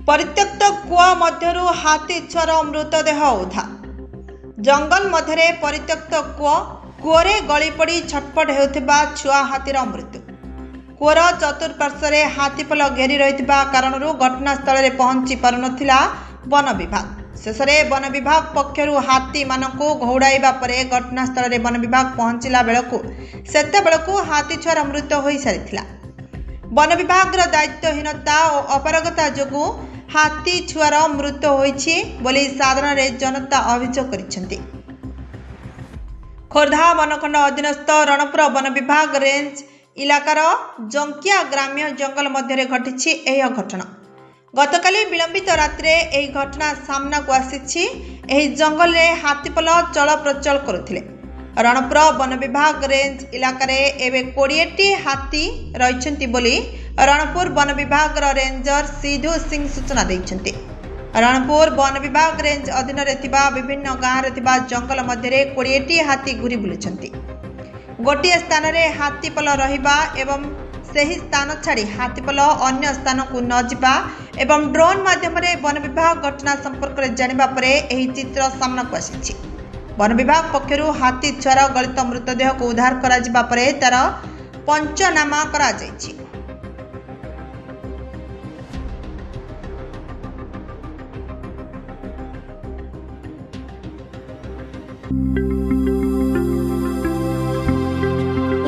परित्यक्त कुआ मध्यरु हाथी छुआर मृतदेह उद्धार। जंगल मध्य परित्यक्त कूअरे गली पड़ी छटपट होउथिबा छुआ हाथीर मृत्यु। कूअर चतुर्पार्श्वर हाथीपल घेरी रहिथिबा कारणरू घटनास्थल में पहुंची पारुनथिला वन विभाग। शेष में वन विभाग पक्षरु हाथी मानकु घौड़ाइबा परे घटनास्थल में वन विभाग पहुंचला बेलकु सेतेबेलकु हाथी छुआर मृत्यु होई सारिथिला। वन विभाग दायित्वहीनता और अपारगता जोगु हाथी छुआर मृत्यु होइछि बोली साधारण जनता अभियोग करिसेंति। खोर्धा वनखंड अधीनस्थ रणपुर वन विभाग रेंज इलाकार जंकिया ग्राम्य जंगल मध्य घटी यह घटना। गतकाली विलंबित रात्रे यह घटना सामना को आसी। जंगल में हाथीपल चल प्रचल करुथिले। रणपुर वन विभाग रेंज इलाकार एवं 20टी हाथी रही बोली रणपुर वन विभाग रेंजर सिधु सिंह सूचना देइछन्ति। रणपुर वन विभाग रेंज अधीन विभिन्न गाँव में जंगल मध्य 20टी हाथी घूरी बुलुछन्ति। गोटे स्थान में हाथीपल रहिबा एवं सही स्थान छाड़ी हाथीपल अन्य स्थान को न जिबा एवं ड्रोन माध्यम वन विभाग घटना संपर्क में जानिबा परे एही चित्र सामना को आसी। वन विभाग पक्षरु हाथी छुआर गलित मृतदेह को उद्धार करा जिबा परे तार पंचनामा करा जायछि।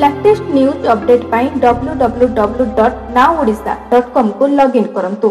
लेटेस्ट न्यूज अपडेट पाई www.nowodisha.com को लॉगिन करंतु।